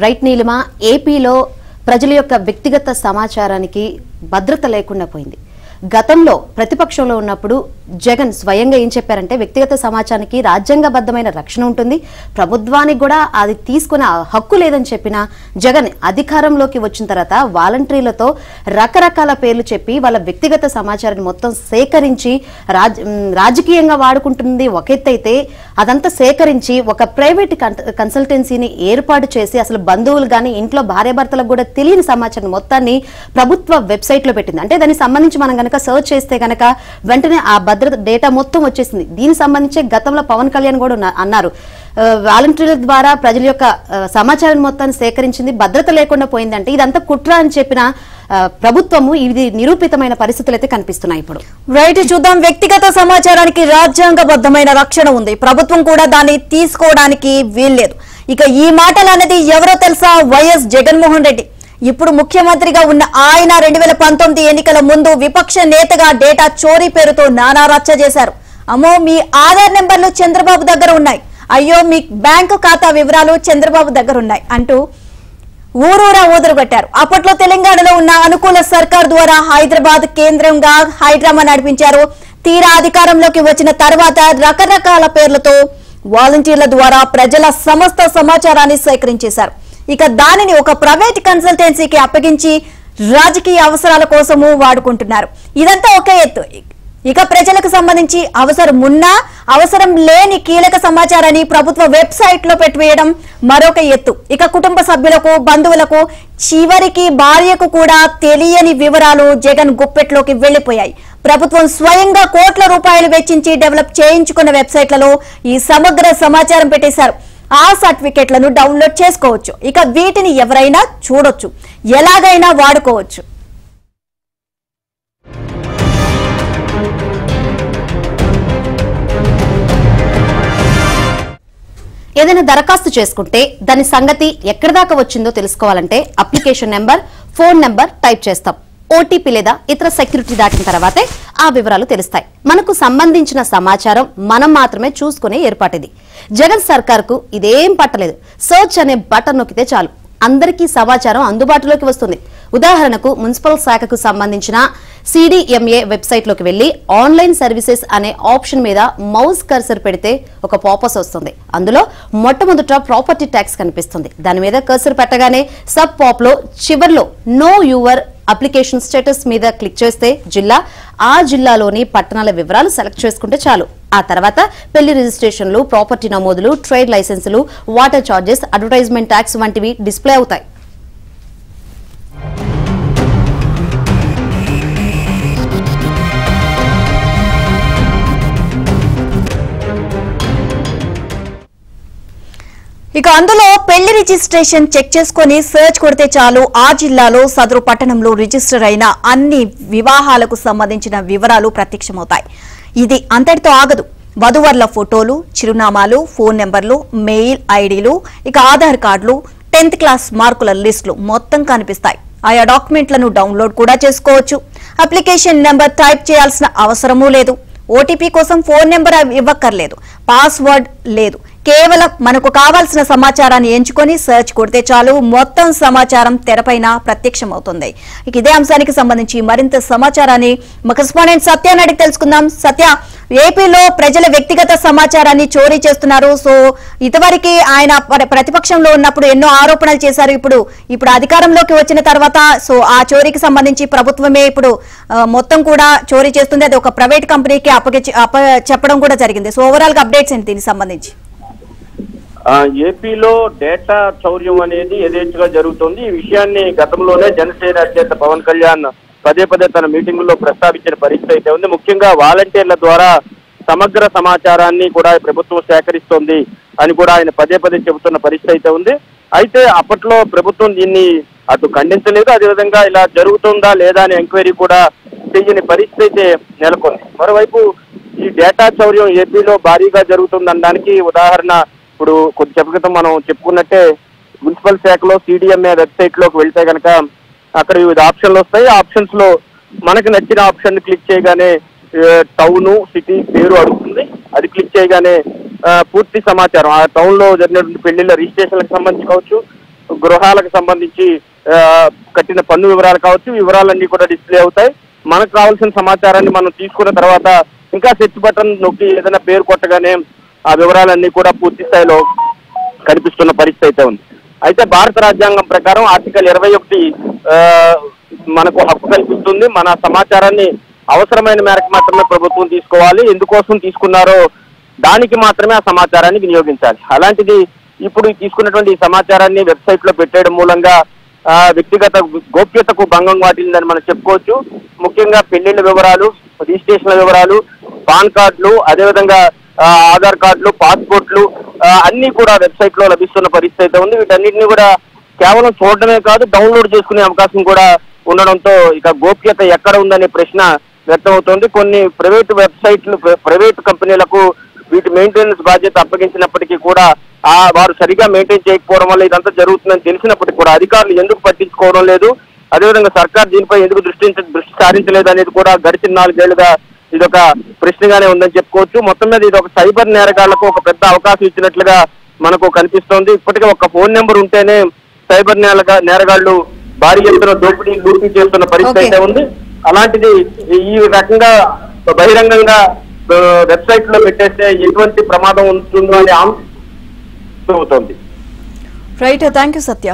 Right Neelima, ఏపీలో ప్రజల యొక్క వ్యక్తిగత సమాచారానికి భద్రత లేకుండా పోయింది. గతంలో ప్రతిపక్షంలో ఉన్నప్పుడు జగన్ స్వయంగా ఏం చెప్పారంటే వ్యక్తిగత సమాచారానికి రాజ్యాంగబద్ధమైన రక్షణ ఉంటుంది, ప్రభుత్వానికి కూడా అది తీసుకునే హక్కు లేదని చెప్పిన జగన్ అధికారంలోకి వచ్చిన తర్వాత వాలంటీర్లతో రకరకాల పేర్లు చెప్పి వాళ్ళ వ్యక్తిగత సమాచారాన్ని మొత్తం సేకరించి రాజకీయంగా వాడుకుంటుంది ఒక ఎత్తైతే, అదంతా సేకరించి ఒక ప్రైవేట్ కన్సల్టెన్సీని ఏర్పాటు చేసి అసలు బంధువులు కానీ ఇంట్లో భార్యాభర్తలకు కూడా తెలియని సమాచారం మొత్తాన్ని ప్రభుత్వ వెబ్సైట్ లో పెట్టింది. అంటే దానికి సంబంధించి మనం గనక సర్చ్ చేస్తే గనక వెంటనే ఆ భద్రత డేటా మొత్తం వచ్చేసింది. దీనికి సంబంధించి గతంలో పవన్ కళ్యాణ్ కూడా అన్నారు, వాలంటీర్ల ద్వారా ప్రజల యొక్క సమాచారం మొత్తాన్ని సేకరించింది, భద్రత లేకుండా పోయిందంటే ఇదంతా కుట్ర అని చెప్పిన ప్రభుత్వము ఇది నిరూపితమైన పరిస్థితులు అయితే కనిపిస్తున్నాయి. ఇప్పుడు రైట్ చూద్దాం. వ్యక్తిగత సమాచారానికి రాజ్యాంగబద్ధమైన రక్షణ ఉంది, ప్రభుత్వం కూడా దాన్ని తీసుకోవడానికి వీల్లేదు. ఇక ఈ మాటలు అనేది ఎవరో తెలుసా? వైఎస్ జగన్మోహన్ రెడ్డి. ఇప్పుడు ముఖ్యమంత్రిగా ఉన్న ఆయన 2019 ఎన్నికల ముందు విపక్ష నేతగా డేటా చోరీ పేరుతో నానా రచ్చ చేశారు. అమ్మో, మీ ఆధార్ నెంబర్లు చంద్రబాబు దగ్గర ఉన్నాయి, అయ్యో మీ బ్యాంకు ఖాతా వివరాలు చంద్రబాబు దగ్గర ఉన్నాయి అంటూ ఊరూరా ఊదరగొట్టారు. అప్పట్లో తెలంగాణలో ఉన్న అనుకూల సర్కార్ ద్వారా హైదరాబాద్ కేంద్రంగా హైడ్రామా నడిపించారు. తీరా అధికారంలోకి వచ్చిన తర్వాత రకరకాల పేర్లతో వాలంటీర్ల ద్వారా ప్రజల సమస్త సమాచారాన్ని సేకరించేశారు. ఇక దానిని ఒక ప్రైవేట్ కన్సల్టెన్సీకి అప్పగించి రాజకీయ అవసరాల కోసము వాడుకుంటున్నారు. ఇదంతా ఒక ఎత్తు. ఇక ప్రజలకు సంబంధించి అవసరం ఉన్నా అవసరం లేని కీలక సమాచారాన్ని ప్రభుత్వ వెబ్సైట్ లో పెట్టివేయడం మరొక ఎత్తు. ఇక కుటుంబ సభ్యులకు, బంధువులకు, చివరికి భార్యకు కూడా తెలియని వివరాలు జగన్ గుప్పెట్లోకి వెళ్లిపోయాయి. ప్రభుత్వం స్వయంగా కోట్ల రూపాయలు వెచ్చించి డెవలప్ చేయించుకున్న వెబ్సైట్లలో ఈ సమగ్ర సమాచారం పెట్టేశారు. ఆ సర్టిఫికెట్లను డౌన్లోడ్ చేసుకోవచ్చు. ఇక వీటిని ఎవరైనా చూడొచ్చు, ఎలాగైనా వాడుకోవచ్చు. ఏదైనా దరఖాస్తు చేసుకుంటే దాని సంగతి ఎక్కడి దాకా వచ్చిందో తెలుసుకోవాలంటే application number, phone number type చేస్తాం. ఓటీపీ లేదా ఇతర సెక్యూరిటీ దాటిన తర్వాతే ఆ వివరాలు తెలుస్తాయి. మనకు సంబంధించిన సమాచారం మనం మాత్రమే చూసుకునే ఏర్పాటిది. జగన్ సర్కార్కు ఇదేం పట్టలేదు. సర్చ్ అనే బటన్ నొక్కితే చాలు, అందరికీ సమాచారం అందుబాటులోకి వస్తుంది. ఉదాహరణకు మున్సిపల్ శాఖకు సంబంధించిన సిడిఎంఏ వెబ్సైట్ లోకి వెళ్లి ఆన్లైన్ సర్వీసెస్ అనే ఆప్షన్ మీద మౌస్ కర్సర్ పెడితే ఒక పాపస్ వస్తుంది. అందులో మొట్టమొదట ప్రాపర్టీ ట్యాక్స్ కనిపిస్తుంది. దాని మీద కర్సర్ పెట్టగానే సబ్ పాప్ లో చివర్లో నో యువర్ అప్లికేషన్ స్టేటస్ మీద క్లిక్ చేస్తే ఆ జిల్లాలోని పట్టణాల వివరాలు సెలెక్ట్ చేసుకుంటే చాలు. ఆ తర్వాత పెళ్లి రిజిస్ట్రేషన్లు, ప్రాపర్టీ నమోదులు, ట్రేడ్ లైసెన్సులు, వాటర్ చార్జెస్, అడ్వర్టైజ్మెంట్ ట్యాక్స్ వంటివి డిస్ప్లే అవుతాయి. ఇక అందులో పెళ్లి రిజిస్ట్రేషన్ చెక్ చేసుకుని సర్చ్ కొడితే చాలు, ఆ జిల్లాలో సదరు పట్టణంలో రిజిస్టర్ అయిన అన్ని వివాహాలకు సంబంధించిన వివరాలు ప్రత్యక్షమవుతాయి. ఇది అంతటితో ఆగదు. వధువర్ల ఫోటోలు, చిరునామాలు, ఫోన్ నెంబర్లు, మెయిల్ ఐడీలు, ఇక ఆధార్ కార్డులు, 10th క్లాస్ మార్కుల లిస్టులు మొత్తం కనిపిస్తాయి. ఆయా డాక్యుమెంట్లను డౌన్లోడ్ కూడా చేసుకోవచ్చు. అప్లికేషన్ నెంబర్ టైప్ చేయాల్సిన అవసరమూ లేదు. ఓటీపీ కోసం ఫోన్ నెంబర్ ఇవ్వక్కర్లేదు, పాస్వర్డ్ లేదు. కేవలం మనకు కావాల్సిన సమాచారాన్ని ఎంచుకొని సర్చ్ కొడితే చాలు, మొత్తం సమాచారం తెరపైన ప్రత్యక్షమవుతుంది. ఇక ఇదే అంశానికి సంబంధించి మరింత సమాచారాన్ని మా కరెస్పాండెంట్ సత్యాన్ని అడిగి తెలుసుకుందాం. సత్య, ఏపీలో ప్రజల వ్యక్తిగత సమాచారాన్ని చోరీ చేస్తున్నారు. సో ఇదివరకు ఆయన ప్రతిపక్షంలో ఉన్నప్పుడు ఎన్నో ఆరోపణలు చేశారు. ఇప్పుడు అధికారంలోకి వచ్చిన తర్వాత సో ఆ చోరీకి సంబంధించి ప్రభుత్వమే ఇప్పుడు మొత్తం కూడా చోరీ చేస్తుంది. అది ఒక ప్రైవేట్ కంపెనీకి చెప్పడం కూడా జరిగింది. సో ఓవరాల్ గా అప్డేట్స్ ఏంటి దీనికి సంబంధించి? ఏపీలో డేటా చౌర్యం అనేది యథేచ్ఛగా జరుగుతుంది. ఈ విషయాన్ని గతంలోనే జనసేన అధినేత పవన్ కళ్యాణ్ పదే తన మీటింగుల్లో ప్రస్తావించిన పరిస్థితి అయితే ఉంది. ముఖ్యంగా వాలంటీర్ల ద్వారా సమగ్ర సమాచారాన్ని కూడా ప్రభుత్వం సేకరిస్తోంది అని కూడా ఆయన పదే చెబుతున్న పరిస్థితి అయితే ఉంది. అయితే అప్పట్లో ప్రభుత్వం దీన్ని అటు ఖండించలేదు, అదేవిధంగా ఇలా జరుగుతుందా లేదా అని ఎంక్వైరీ కూడా చేయని పరిస్థితి అయితే నెలకొంది. మరోవైపు ఈ డేటా చౌర్యం ఏపీలో భారీగా జరుగుతుందనడానికి ఉదాహరణ ఇప్పుడు కొద్దిసేపటి క్రితం మనం చెప్పుకున్నట్టే మున్సిపల్ శాఖలో సిడిఎంఏ వెబ్సైట్ లోకి వెళ్తే కనుక అక్కడ వివిధ ఆప్షన్లు వస్తాయి. ఆప్షన్స్ లో మనకు నచ్చిన ఆప్షన్ క్లిక్ చేయగానే టౌన్, సిటీ పేరు అడుగుతుంది. అది క్లిక్ చేయగానే పూర్తి సమాచారం ఆ టౌన్ లో జరిగినటువంటి పెళ్లిళ్ళ రిజిస్ట్రేషన్లకు సంబంధించి కావచ్చు, గృహాలకు సంబంధించి కట్టిన పన్ను వివరాలు కావచ్చు, వివరాలన్నీ కూడా డిస్ప్లే అవుతాయి. మనకు కావాల్సిన సమాచారాన్ని మనం తీసుకున్న తర్వాత ఇంకా సెర్చ్ బటన్ నొక్కి ఏదైనా పేరు కొట్టగానే ఆ వివరాలన్నీ కూడా పూర్తి స్థాయిలో కనిపిస్తున్న పరిస్థితి అయితే ఉంది. అయితే భారత రాజ్యాంగం ప్రకారం ఆర్టికల్ 21 మనకు హక్కు కల్పిస్తుంది. మన సమాచారాన్ని అవసరమైన మేరకు మాత్రమే ప్రభుత్వం తీసుకోవాలి, ఎందుకోసం తీసుకున్నారో దానికి మాత్రమే ఆ సమాచారాన్ని వినియోగించాలి. అలాంటిది ఇప్పుడు తీసుకున్నటువంటి ఈ సమాచారాన్ని వెబ్సైట్ లో పెట్టేయడం మూలంగా వ్యక్తిగత గోప్యతకు భంగం వాటిల్లిందని మనం చెప్పుకోవచ్చు. ముఖ్యంగా పెళ్లిళ్ల వివరాలు, రిజిస్ట్రేషన్ల వివరాలు, పాన్ కార్డులు, అదేవిధంగా ఆధార్ కార్డులు, పాస్పోర్ట్లు అన్ని కూడా వెబ్సైట్ లో లభిస్తున్న పరిస్థితి అయితే ఉంది. వీటన్నిటిని కూడా కేవలం చూడడమే కాదు, డౌన్లోడ్ చేసుకునే అవకాశం కూడా ఉండడంతో ఇక గోప్యత ఎక్కడ ఉందనే ప్రశ్న వ్యక్తమవుతోంది. కొన్ని ప్రైవేట్ వెబ్సైట్లు, ప్రైవేట్ కంపెనీలకు వీటి మెయింటెనెన్స్ బాధ్యత అప్పగించినప్పటికీ కూడా వారు సరిగా మెయింటైన్ చేయకపోవడం వల్ల ఇదంతా జరుగుతుందని తెలిసినప్పటికీ కూడా అధికారులు ఎందుకు పట్టించుకోవడం లేదు, అదేవిధంగా సర్కార్ దీనిపై ఎందుకు దృష్టి సారించలేదు అనేది కూడా గడిచిన 4 ఏళ్లుగా ఇదొక ప్రశ్నగానే ఉందని చెప్పుకోవచ్చు. మొత్తం మీద ఇది ఒక సైబర్ నేరగాళ్లకు ఒక పెద్ద అవకాశం ఇచ్చినట్లుగా మనకు కనిపిస్తోంది. ఇప్పటికే ఒక ఫోన్ నెంబర్ ఉంటేనే సైబర్ నేరగాళ్లు భారీ ఎత్తున లూటీ చేస్తున్న పరిస్థితి అయితే ఉంది. అలాంటిది ఈ రకంగా బహిరంగంగా వెబ్సైట్ లో పెట్టేస్తే ఎటువంటి ప్రమాదం ఉంటుందో అని అవుతోంది. Right, thank you Satya.